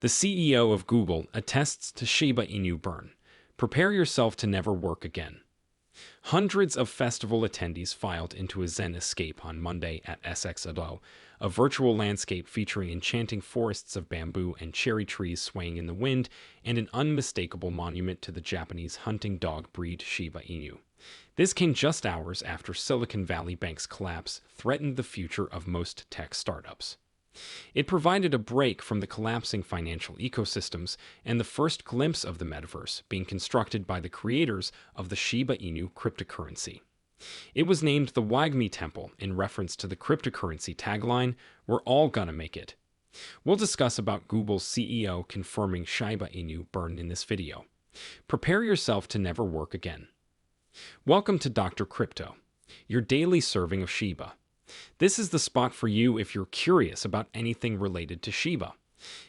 The CEO of Google attests to Shiba Inu burn. Prepare yourself to never work again. Hundreds of festival attendees filed into a Zen escape on Monday at SXO, a virtual landscape featuring enchanting forests of bamboo and cherry trees swaying in the wind, and an unmistakable monument to the Japanese hunting dog breed Shiba Inu. This came just hours after Silicon Valley Bank's collapse threatened the future of most tech startups. It provided a break from the collapsing financial ecosystems and the first glimpse of the metaverse being constructed by the creators of the Shiba Inu cryptocurrency. It was named the Wagmi Temple in reference to the cryptocurrency tagline, "We're all gonna make it." We'll discuss about Google's CEO confirming Shiba Inu burn in this video. Prepare yourself to never work again. Welcome to Dr. Crypto, your daily serving of Shiba. This is the spot for you if you're curious about anything related to Shiba.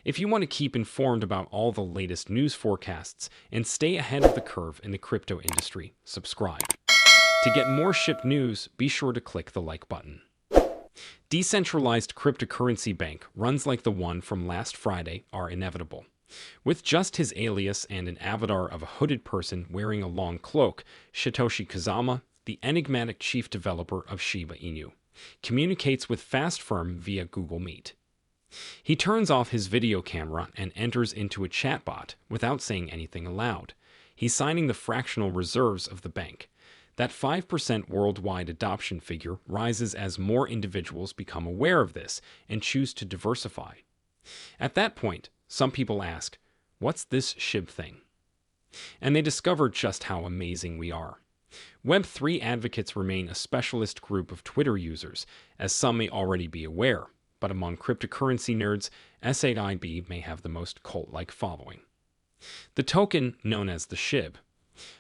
If you want to keep informed about all the latest news forecasts and stay ahead of the curve in the crypto industry, subscribe. To get more SHIB news, be sure to click the like button. Decentralized cryptocurrency bank runs like the one from last Friday are inevitable. With just his alias and an avatar of a hooded person wearing a long cloak, Shoshi Kazama, the enigmatic chief developer of Shiba Inu, communicates with Fast Firm via Google Meet. He turns off his video camera and enters into a chatbot without saying anything aloud. He's signing the fractional reserves of the bank. That 5% worldwide adoption figure rises as more individuals become aware of this and choose to diversify. At that point, some people ask, "What's this SHIB thing?" And they discover just how amazing we are. Web3 advocates remain a specialist group of Twitter users, as some may already be aware, but among cryptocurrency nerds, SHIB may have the most cult-like following. The token, known as the Shib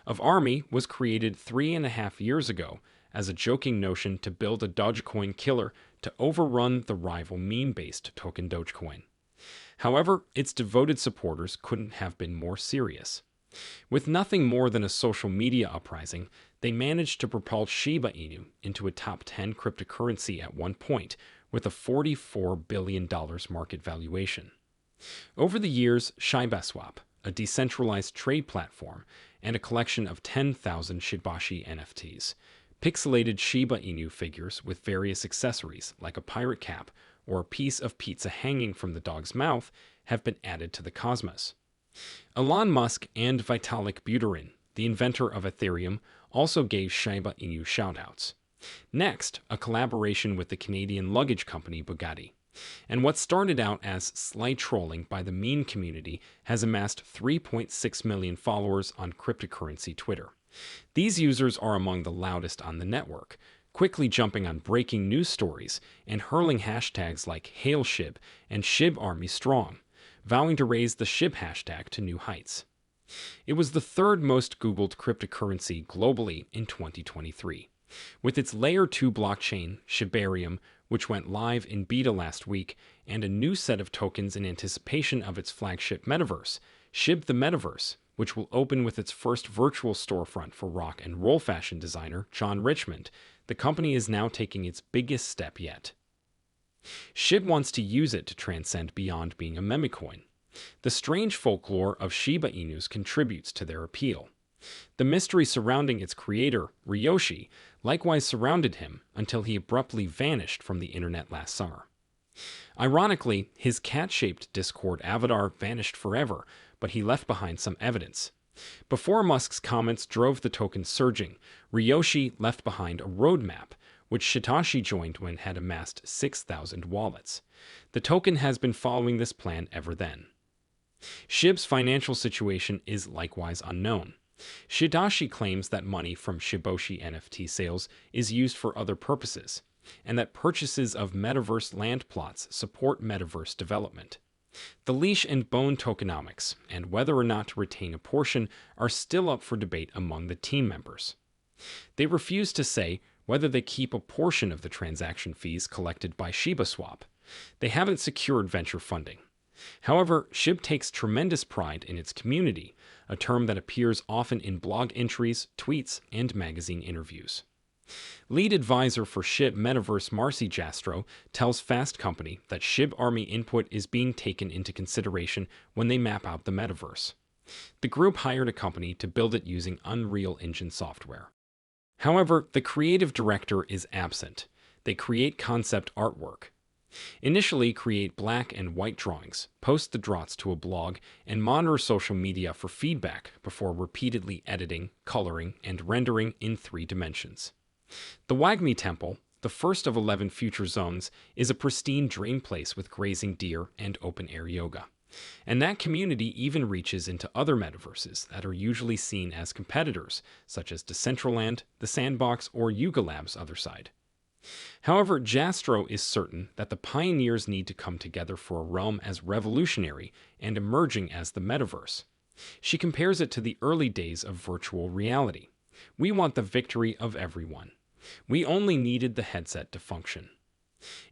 of Army, was created 3.5 years ago as a joking notion to build a Dogecoin killer to overrun the rival meme-based token Dogecoin. However, its devoted supporters couldn't have been more serious. With nothing more than a social media uprising, they managed to propel Shiba Inu into a top 10 cryptocurrency at one point, with a $44 billion market valuation. Over the years, SHIBASWAP, a decentralized trade platform, and a collection of 10,000 Shibashi NFTs, pixelated Shiba Inu figures with various accessories like a pirate cap or a piece of pizza hanging from the dog's mouth, have been added to the cosmos. Elon Musk and Vitalik Buterin, the inventor of Ethereum, also gave Shiba Inu shoutouts. Next, a collaboration with the Canadian luggage company Bugatti. And what started out as slight trolling by the meme community has amassed 3.6 million followers on cryptocurrency Twitter. These users are among the loudest on the network, quickly jumping on breaking news stories and hurling hashtags like Hail Shib and Shiba Army Strong, vowing to raise the SHIB hashtag to new heights. It was the third most Googled cryptocurrency globally in 2023. With its Layer 2 blockchain, Shibarium, which went live in beta last week, and a new set of tokens in anticipation of its flagship Metaverse, Shib the Metaverse, which will open with its first virtual storefront for rock and roll fashion designer John Richmond, the company is now taking its biggest step yet. Shib wants to use it to transcend beyond being a meme coin. The strange folklore of Shiba Inus contributes to their appeal. The mystery surrounding its creator, Roshi, likewise surrounded him until he abruptly vanished from the internet last summer. Ironically, his cat-shaped Discord avatar vanished forever, but he left behind some evidence. Before Musk's comments drove the token surging, Roshi left behind a roadmap, which Satoshi joined when it had amassed 6,000 wallets. The token has been following this plan ever then. Shib's financial situation is likewise unknown. Satoshi claims that money from Shiboshi NFT sales is used for other purposes, and that purchases of Metaverse land plots support Metaverse development. The leash and bone tokenomics, and whether or not to retain a portion, are still up for debate among the team members. They refuse to say whether they keep a portion of the transaction fees collected by SHIBASWAP. They haven't secured venture funding. However, Shib takes tremendous pride in its community, a term that appears often in blog entries, tweets, and magazine interviews. Lead advisor for Shib Metaverse Marcy Jastro tells Fast Company that Shib Army input is being taken into consideration when they map out the metaverse. The group hired a company to build it using Unreal Engine software. However, the creative director is absent. They create concept artwork. Initially, create black and white drawings, post the drafts to a blog, and monitor social media for feedback before repeatedly editing, coloring, and rendering in 3 dimensions. The Wagmi Temple, the first of 11 future zones, is a pristine dream place with grazing deer and open-air yoga. And that community even reaches into other metaverses that are usually seen as competitors, such as Decentraland, The Sandbox, or Yuga Labs' other side. However, Jastro is certain that the pioneers need to come together for a realm as revolutionary and emerging as the metaverse. She compares it to the early days of virtual reality. We want the victory of everyone. We only needed the headset to function.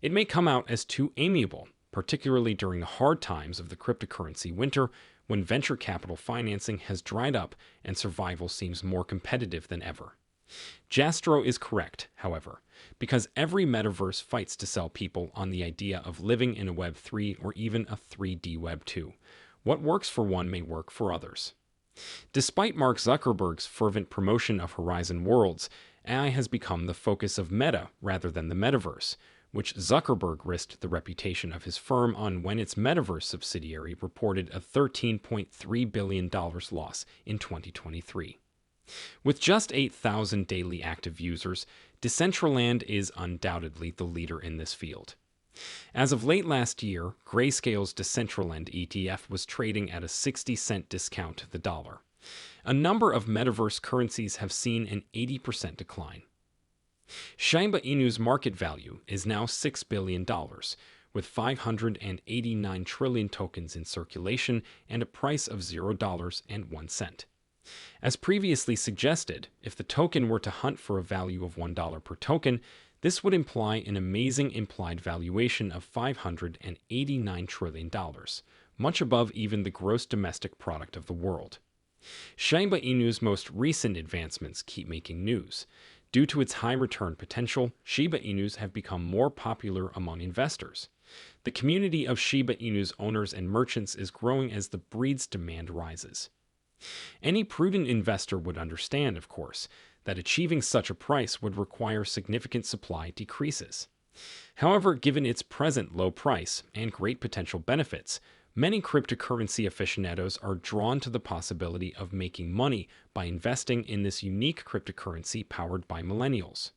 It may come out as too amiable, particularly during the hard times of the cryptocurrency winter when venture capital financing has dried up and survival seems more competitive than ever. Jastro is correct, however, because every metaverse fights to sell people on the idea of living in a Web 3 or even a 3D Web 2. What works for one may work for others. Despite Mark Zuckerberg's fervent promotion of Horizon Worlds, AI has become the focus of Meta rather than the metaverse, which Zuckerberg risked the reputation of his firm on when its metaverse subsidiary reported a $13.3 billion loss in 2023. With just 8,000 daily active users, Decentraland is undoubtedly the leader in this field. As of late last year, Grayscale's Decentraland ETF was trading at a 60-cent discount to the dollar. A number of metaverse currencies have seen an 80% decline. Shiba Inu's market value is now $6 billion, with 589 trillion tokens in circulation and a price of $0.01. As previously suggested, if the token were to hunt for a value of $1 per token, this would imply an amazing implied valuation of $589 trillion, much above even the gross domestic product of the world. Shiba Inu's most recent advancements keep making news. Due to its high return potential, Shiba Inus have become more popular among investors. The community of Shiba Inu's owners and merchants is growing as the breed's demand rises. Any prudent investor would understand, of course, that achieving such a price would require significant supply decreases. However, given its present low price and great potential benefits, many cryptocurrency aficionados are drawn to the possibility of making money by investing in this unique cryptocurrency powered by millennials.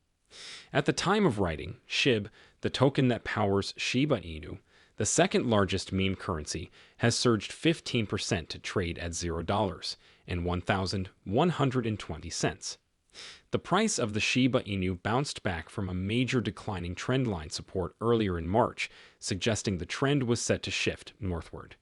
At the time of writing, Shib, the token that powers Shiba Inu, the second largest meme currency, has surged 15% to trade at $0 and 1,120 cents. The price of the Shiba Inu bounced back from a major declining trendline support earlier in March, suggesting the trend was set to shift northward.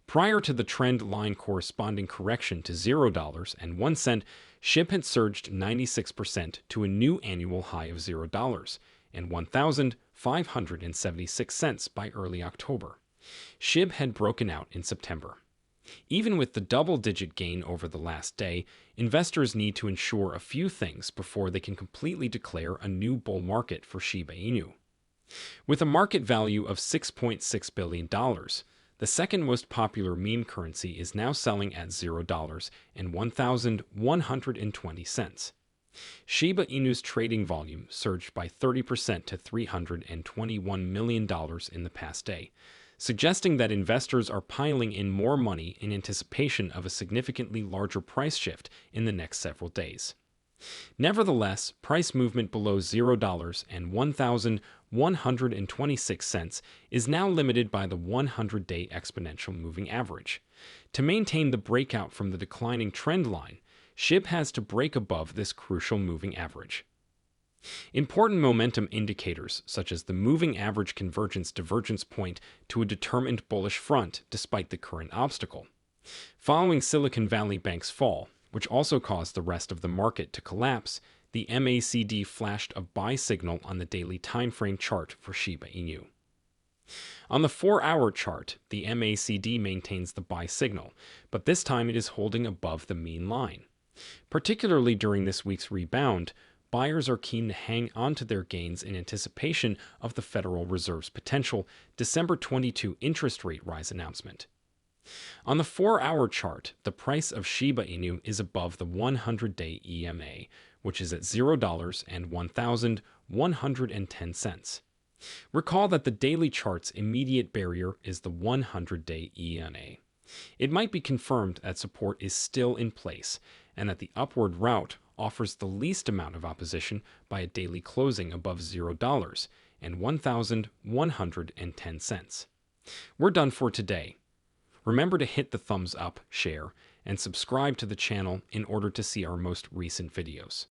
Prior to the trend line corresponding correction to $0.01, Shib had surged 96% to a new annual high of $0 and 1,576 cents by early October. Shib had broken out in September. Even with the double-digit gain over the last day, investors need to ensure a few things before they can completely declare a new bull market for Shiba Inu. With a market value of $6.6 billion, the second most popular meme currency is now selling at $0 and 1,120 cents. Shiba Inu's trading volume surged by 30% to $321 million in the past day, suggesting that investors are piling in more money in anticipation of a significantly larger price shift in the next several days. Nevertheless, price movement below $0 and 1,126 cents is now limited by the 100-day exponential moving average. To maintain the breakout from the declining trend line, Shib has to break above this crucial moving average. Important momentum indicators, such as the moving average convergence divergence, point to a determined bullish front despite the current obstacle. Following Silicon Valley Bank's fall, which also caused the rest of the market to collapse, the MACD flashed a buy signal on the daily timeframe chart for Shiba Inu. On the 4-hour chart, the MACD maintains the buy signal, but this time it is holding above the mean line. Particularly during this week's rebound, buyers are keen to hang onto their gains in anticipation of the Federal Reserve's potential December 22 interest rate rise announcement. On the 4-hour chart, the price of Shiba Inu is above the 100-day EMA, which is at $0 and 1,110 cents. Recall that the daily chart's immediate barrier is the 100-day EMA. It might be confirmed that support is still in place and that the upward route offers the least amount of opposition by a daily closing above $0 and 1,110 cents. We're done for today. Remember to hit the thumbs up, share, and subscribe to the channel in order to see our most recent videos.